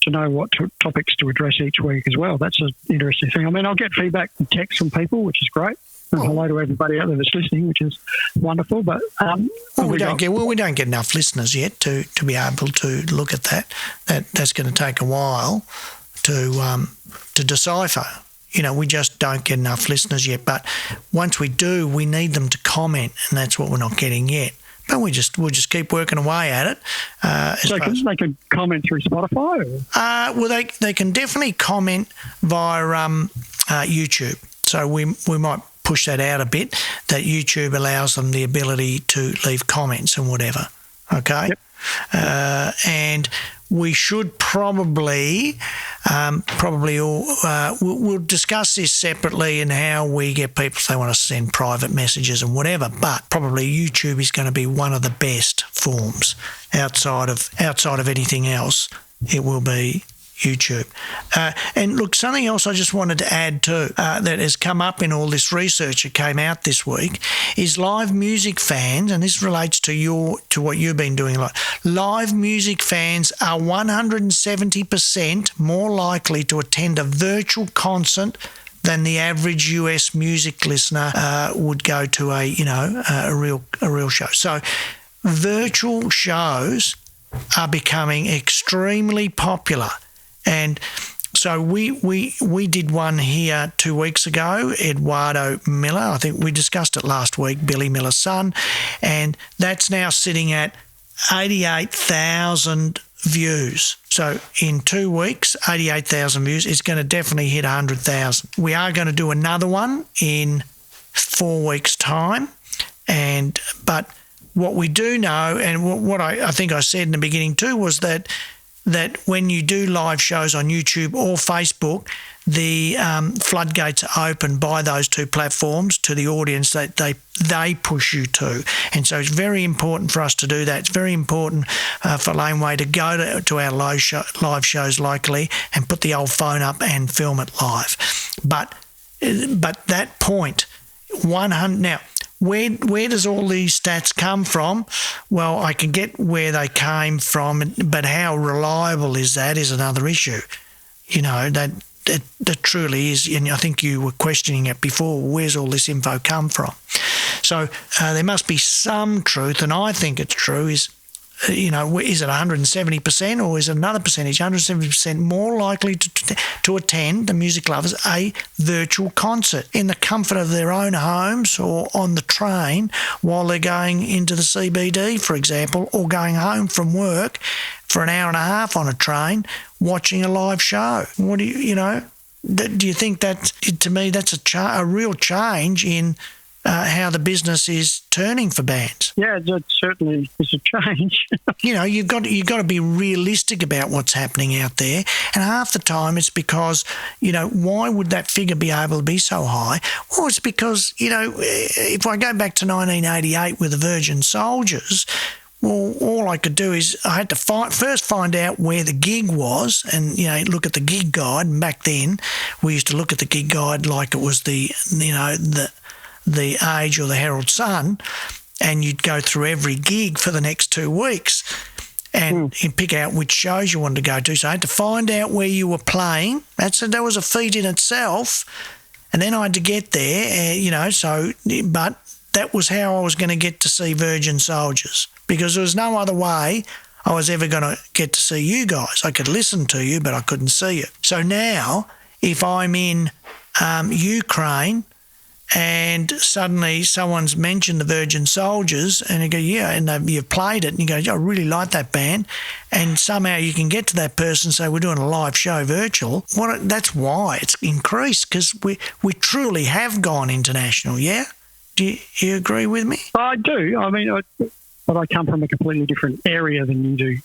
to know what topics to address each week as well? That's an interesting thing. I'll get feedback and text from people, which is great. And hello to everybody out there that's listening, which is wonderful. But we don't get enough listeners yet to be able to look at that. That's going to take a while to decipher. We just don't get enough listeners yet. But once we do, we need them to comment, and that's what we're not getting yet. But we'll just keep working away at it. So they can comment through Spotify? Well, they can definitely comment via YouTube. So we might push that out a bit, that YouTube allows them the ability to leave comments and whatever. Okay? Yep. And we should probably we'll discuss this separately and how we get people if they want to send private messages and whatever, but probably YouTube is going to be one of the best forms outside of anything else. It will be YouTube. And look, something else I just wanted to add too that has come up in all this research that came out this week is live music fans, and this relates to what you've been doing a lot. Live music fans are 170% more likely to attend a virtual concert than the average US music listener would go to a real show. So virtual shows are becoming extremely popular. And So we did one here 2 weeks ago, Eduardo Miller. I think we discussed it last week, Billy Miller's son, and that's now sitting at 88,000 views. So in 2 weeks, 88,000 views. It's going to definitely hit 100,000. We are going to do another one in 4 weeks' time, but what we do know, and what I think I said in the beginning too, was that when you do live shows on YouTube or Facebook, the floodgates are open by those two platforms to the audience that they push you to. And so it's very important for us to do that. It's very important for Laneway to go to our live shows locally and put the old phone up and film it live. But that point, 100... Now, where does all these stats come from? Well, I can get where they came from, but how reliable is that is another issue. You know, that truly is, and I think you were questioning it before, where's all this info come from? So there must be some truth, and I think it's true, is it 170% or is it another percentage, 170% more likely to attend, the music lovers, a virtual concert in the comfort of their own homes or on the train while they're going into the CBD, for example, or going home from work for an hour and a half on a train watching a live show. What do you think that, to me, that's a real change in how the business is turning for bands? Yeah, that certainly is a change. You've got to be realistic about what's happening out there, and half the time it's because why would that figure be able to be so high? Well, it's because if I go back to 1988 with the Virgin Soldiers. Well, all I could do is I had to first find out where the gig was and, look at the gig guide. And back then we used to look at the gig guide like it was the Age or the Herald Sun, and you'd go through every gig for the next 2 weeks and you'd pick out which shows you wanted to go to. So I had to find out where you were playing. That was a feat in itself. And then I had to get there, but that was how I was going to get to see Virgin Soldiers, because there was no other way I was ever going to get to see you guys. I could listen to you, but I couldn't see you. So now, if I'm in Ukraine and suddenly someone's mentioned the Virgin Soldiers and you go, yeah, and you've played it and you go, I really like that band, and somehow you can get to that person and say, we're doing a live show virtual, that's why it's increased, because we truly have gone international, yeah? Do you agree with me? I do. I mean, but I come from a completely different area than you do.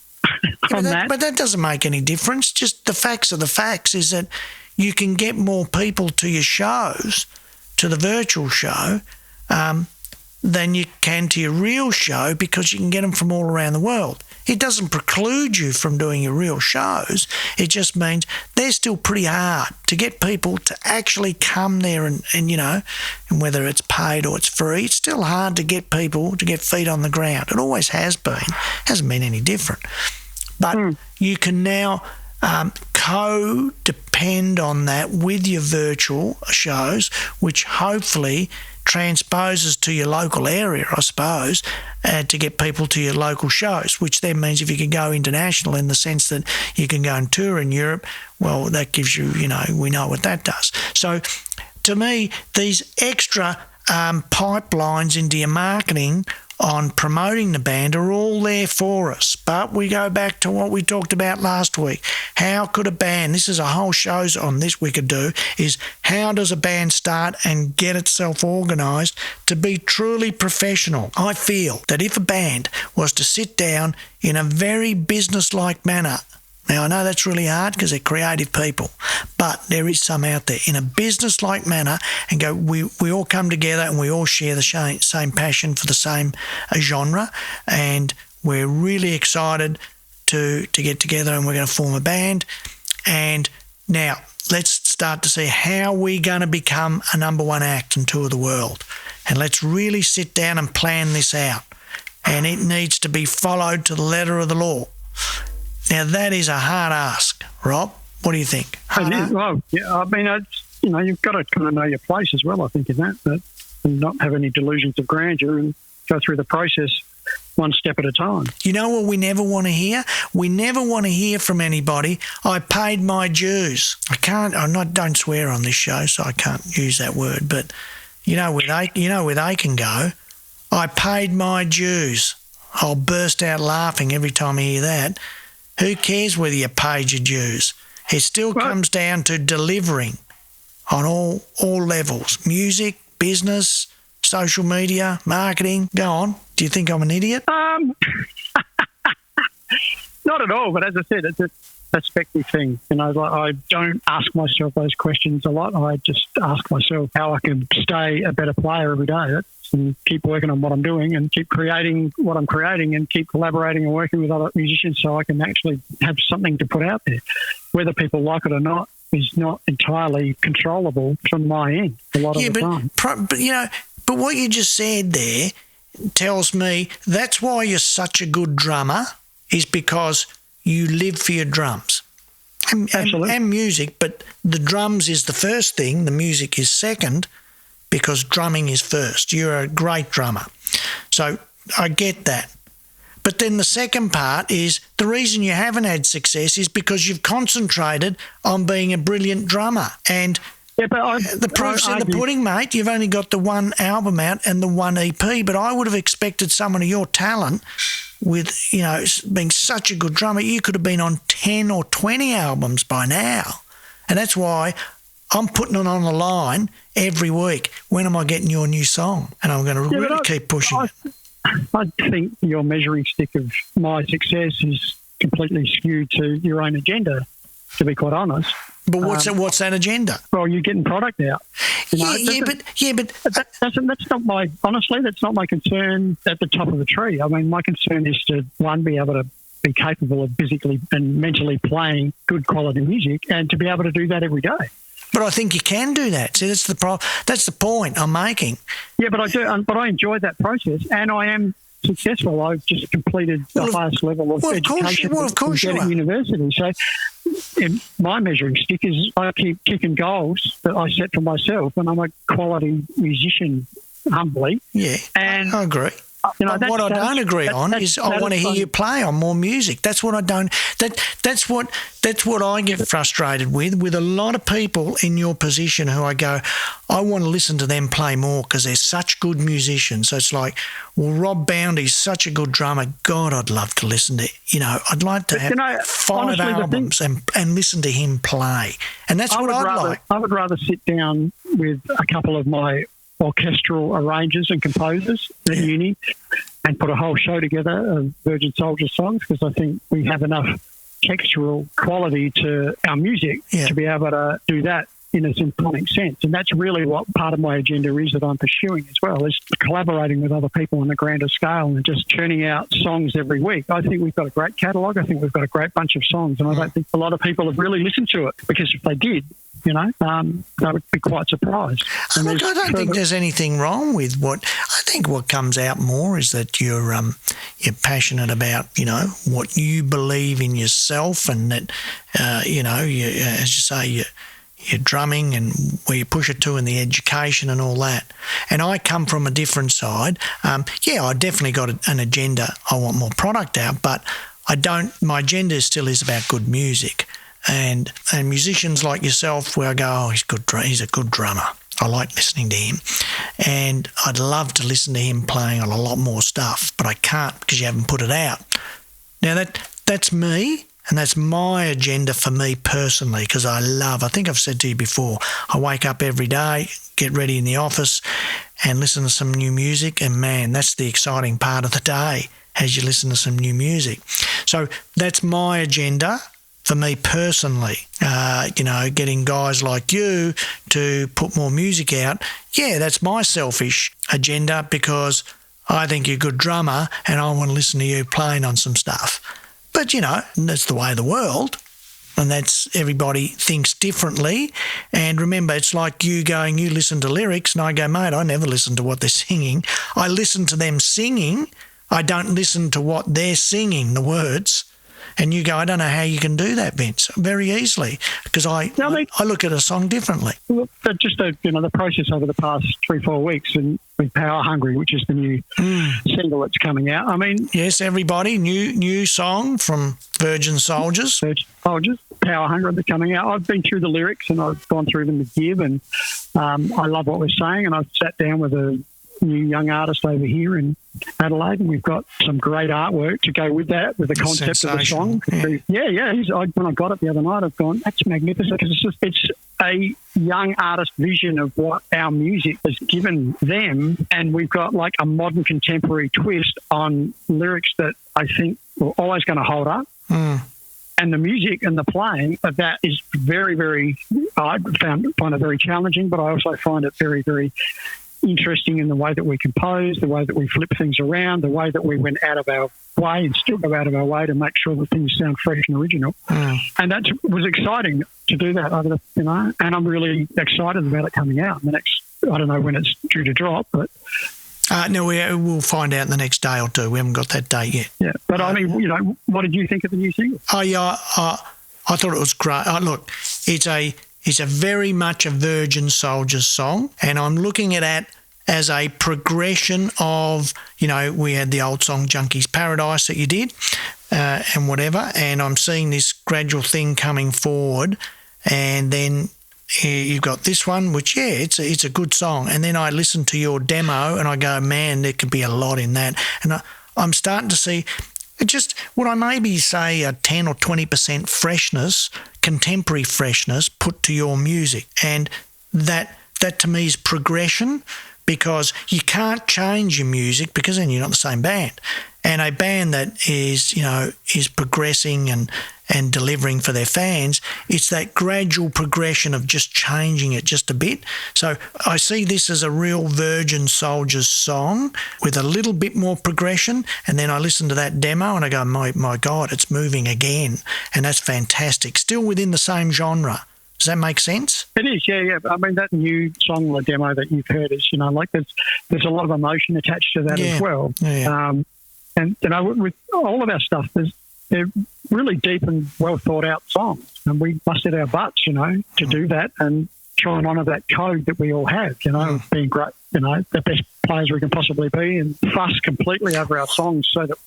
But that doesn't make any difference. Just the facts are the facts, is that you can get more people to your shows, to the virtual show, than you can to your real show, because you can get them from all around the world. It doesn't preclude you from doing your real shows. It just means they're still pretty hard to get people to actually come there and whether it's paid or it's free, it's still hard to get people to get feet on the ground. It always has been. Hasn't been any different. But you can now co-depend on that with your virtual shows, which hopefully transposes to your local area, I suppose, to get people to your local shows, which then means if you can go international in the sense that you can go and tour in Europe, well, that gives you, we know what that does. So to me, these extra pipelines into your marketing on promoting the band are all there for us. But we go back to what we talked about last week. How could a band, this is a whole shows on this we could do, is how does a band start and get itself organised to be truly professional? I feel that if a band was to sit down in a very business-like manner, now, I know that's really hard because they're creative people, but there is some out there in a business-like manner and go, we all come together and we all share the same passion for the same genre, and we're really excited to get together and we're going to form a band. And now let's start to see how we're going to become a number one act and tour the world. And let's really sit down and plan this out. And it needs to be followed to the letter of the law. Now, that is a hard ask, Rob. What do you think? Well, yeah, I mean, you've got to kind of know your place as well, I think, in that, and not have any delusions of grandeur. And go through the process one step at a time. You know what we never want to hear? We never want to hear from anybody, I paid my dues. Don't swear on this show, so I can't use that word, but you know where they can go. I paid my dues. I'll burst out laughing every time I hear that. Who cares whether you paid your dues? It still comes down to delivering on all levels. Music, business, social media, marketing. Go on. Do you think I'm an idiot? Not at all, but as I said, it's a perspective thing. You know, like I don't ask myself those questions a lot. I just ask myself how I can stay a better player every day. And keep working on what I'm doing and keep creating what I'm creating and keep collaborating and working with other musicians so I can actually have something to put out there. Whether people like it or not is not entirely controllable from my end a lot of the time. But what you just said there tells me that's why you're such a good drummer, is because you live for your drums. And music, but the drums is the first thing, the music is second, because drumming is first. You're a great drummer. So I get that. But then the second part is the reason you haven't had success is because you've concentrated on being a brilliant drummer. And the proof's in the pudding, mate. You've only got the one album out and the one EP, but I would have expected someone of your talent with, being such a good drummer, you could have been on 10 or 20 albums by now. And that's why I'm putting it on the line every week. When am I getting your new song? And I'm going to really keep pushing it. I think your measuring stick of my success is completely skewed to your own agenda, to be quite honest. But what's that agenda? Well, you're getting product out. But that's not my, honestly, that's not my concern at the top of the tree. I mean, my concern is to, one, be able to be capable of physically and mentally playing good quality music and to be able to do that every day. But I think you can do that. See, that's the point I'm making. Yeah, but I do. But I enjoy that process, and I am successful. I've just completed the highest level of education at university. So, my measuring stick is I keep kicking goals that I set for myself, and I'm a quality musician, humbly. Yeah, and I agree. But what I don't agree on is I want to hear you play on more music. That's what I don't. That's what I get frustrated with a lot of people in your position who I go, I want to listen to them play more because they're such good musicians. So it's like, well, Rob Bounty's such a good drummer. God, I'd love to listen to. I'd like to have 5 albums and listen to him play. And that's what I'd like. I would rather sit down with a couple of my orchestral arrangers and composers at uni and put a whole show together of Virgin Soldier songs, because I think we have enough textural quality to our music to be able to do that in a symphonic sense. And that's really what part of my agenda is that I'm pursuing as well, is collaborating with other people on a grander scale and just churning out songs every week. I think we've got a great catalogue. I think we've got a great bunch of songs, and I don't think a lot of people have really listened to it, because if they did, they would be quite surprised. I don't think there's anything wrong with what I think. What comes out more is that you're passionate about what you believe in yourself, and that as you say, your drumming and where you push it to in the education and all that. And I come from a different side. I definitely got an agenda. I want more product out, but I don't. My agenda still is about good music. And musicians like yourself, where I go, oh, he's a good drummer. I like listening to him. And I'd love to listen to him playing on a lot more stuff, but I can't because you haven't put it out. Now, that's me, and that's my agenda for me personally, because I think I've said to you before, I wake up every day, get ready in the office and listen to some new music, and, man, that's the exciting part of the day, as you listen to some new music. So that's my agenda. For me personally, getting guys like you to put more music out, that's my selfish agenda, because I think you're a good drummer and I want to listen to you playing on some stuff. But, that's the way of the world, and that's everybody thinks differently. And remember, it's like you listen to lyrics, and I go, mate, I never listen to what they're singing. I listen to them singing. I don't listen to what they're singing, the words. And you go, I don't know how you can do that, Vince. Very easily, because I look at a song differently. Well, just the process over the past 3-4 weeks, and with Power Hungry, which is the new single that's coming out. I mean, yes, everybody, new song from Virgin Soldiers. Power Hungry, that's coming out. I've been through the lyrics and I've gone through them with Gib, and I love what we're saying. And I've sat down with a new young artist over here in Adelaide, and we've got some great artwork to go with that, with the concept of the song. When I got it the other night, I've gone, that's magnificent, because it's a young artist vision of what our music has given them, and we've got like a modern contemporary twist on lyrics that I think are always going to hold up. And the music and the playing of that is very, very, I find it very challenging, but I also find it very, very interesting in the way that we compose, the way that we flip things around, the way that we went out of our way and still go out of our way to make sure that things sound fresh and original. And that was exciting to do that, and I'm really excited about it coming out in the next, I don't know when it's due to drop, but... No, we'll find out in the next day or two. We haven't got that date yet. Yeah, but I mean, what did you think of the new single? Oh, yeah, I thought it was great. Look, it's a very much a Virgin Soldiers song, and I'm looking at it as a progression of, we had the old song Junkie's Paradise that you did and whatever, and I'm seeing this gradual thing coming forward, and then you've got this one, which, it's a good song. And then I listen to your demo and I go, man, there could be a lot in that. And I'm starting to see just what I maybe say a 10 or 20% freshness, contemporary freshness put to your music. And that to me is progression, because you can't change your music because then you're not the same band. And a band that is progressing and delivering for their fans, it's that gradual progression of just changing it just a bit. So I see this as a real Virgin Soldiers song with a little bit more progression, and then I listen to that demo and I go, my God, it's moving again, and that's fantastic. Still within the same genre. Does that make sense? It is, yeah. I mean, that new song, the demo that you've heard is, there's a lot of emotion attached to that as well. Yeah. And, with all of our stuff, they're really deep and well thought out songs. And we busted our butts, to do that and try and honour that code that we all have, being great, the best players we can possibly be, and fuss completely over our songs so that,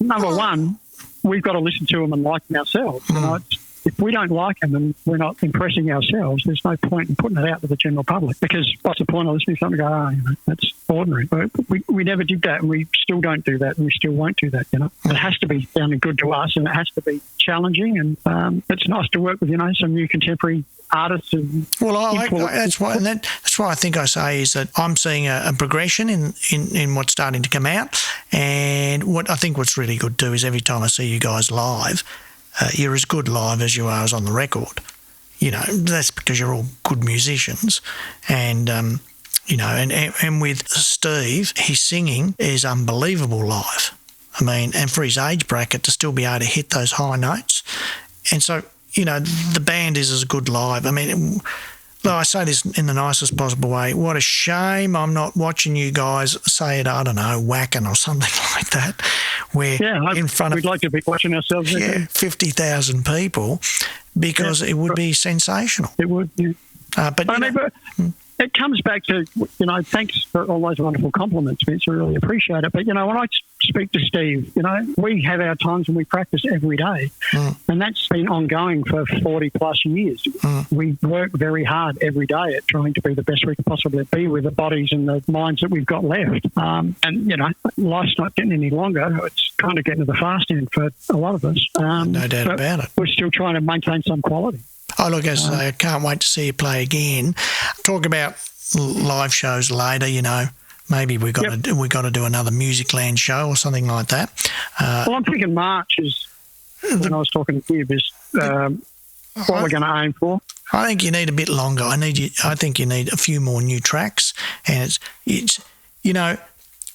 number one, we've got to listen to them and like them ourselves. If we don't like them and we're not impressing ourselves, there's no point in putting it out to the general public, because what's the point of listening to something and go, that's ordinary. But we never did that, and we still don't do that, and we still won't do that, It has to be sounding good to us, and it has to be challenging, and it's nice to work with, some new contemporary artists. That's why I think I say is that I'm seeing a progression in what's starting to come out, and what's really good too is every time I see you guys live, you're as good live as you are as on the record. That's because you're all good musicians. And, and with Steve, his singing is unbelievable live. I mean, and for his age bracket to still be able to hit those high notes. And so, the band is as good live. I mean, I say this in the nicest possible way. What a shame I'm not watching you guys say it, I don't know, whacking or something like that, where in front of... We'd like to be watching ourselves. 50,000 people, because it would be sensational. It would, yeah. But it comes back to, thanks for all those wonderful compliments, Vince. I really appreciate it. But, when I speak to Steve, we have our times when we practice every day. And that's been ongoing for 40 plus years. We work very hard every day at trying to be the best we can possibly be with the bodies and the minds that we've got left. Life's not getting any longer. It's kind of getting to the fast end for a lot of us. No doubt about it. We're still trying to maintain some quality. Oh, look, as I say, I can't wait to see you play again. Talk about live shows later, Maybe we got to do another Musicland show or something like that. I'm thinking March is, when I was talking to you, is what we're going to aim for. I think you need a bit longer. I think you need a few more new tracks, and it's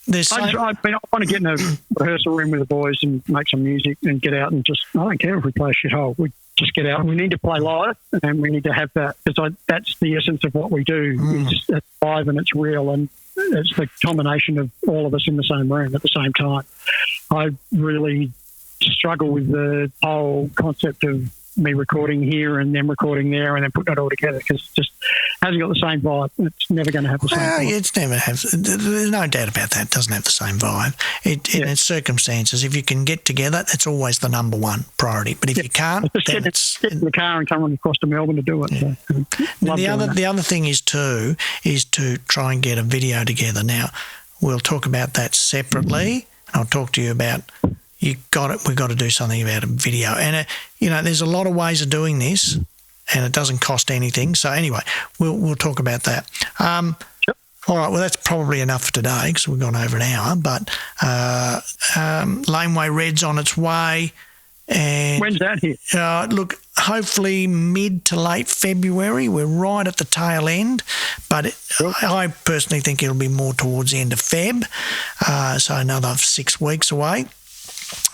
there's. I want to get in a rehearsal room with the boys and make some music and get out and just. I don't care if we play a shithole. We just get out. We need to play live, and we need to have that, because that's the essence of what we do. It's live and it's real, and it's the combination of all of us in the same room at the same time. I really struggle with the whole concept of me recording here and then recording there and then putting it all together, because it just hasn't got the same vibe. It's never going to have the same vibe. It's never have. There's no doubt about that. It doesn't have the same vibe. In its circumstances, if you can get together, that's always the number one priority. But if you can't, just then get in the car and come on across to Melbourne to do it. Yeah. So, the other thing is to try and get a video together. Now, we'll talk about that separately. I'll talk to you about we've got to do something about a video. And, there's a lot of ways of doing this, and it doesn't cost anything. So anyway, we'll talk about that. Sure. All right, well, that's probably enough for today because we've gone over an hour. But Laneway Red's on its way. And when's that here? Look, hopefully mid to late February. We're right at the tail end, but I personally think it'll be more towards the end of Feb, so another 6 weeks away.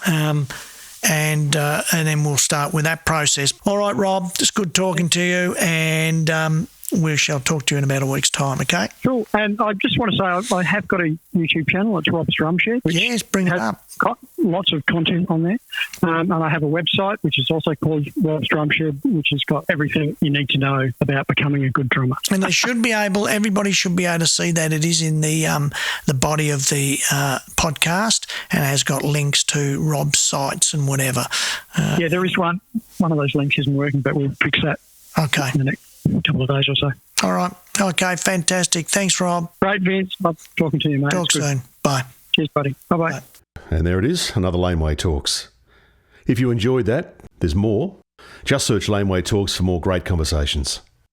And then we'll start with that process. All right, Rob, it's good talking to you, and we shall talk to you in about a week's time, okay? Sure. And I just want to say I have got a YouTube channel. It's Rob's Drum Shed. Yes, bring it up. Got lots of content on there. And I have a website, which is also called Rob's Drum Shed, which has got everything you need to know about becoming a good drummer. And everybody should be able to see that it is in the body of the podcast, and it has got links to Rob's sites and whatever. Yeah, there is one. One of those links isn't working, but we'll fix that in the next couple of days or so. All right. Okay, fantastic. Thanks, Rob. Great, Vince. Love talking to you, mate. Talk soon. Bye. Cheers, buddy. Bye-bye. Bye. And there it is, another Laneway Talks. If you enjoyed that, there's more. Just search Laneway Talks for more great conversations.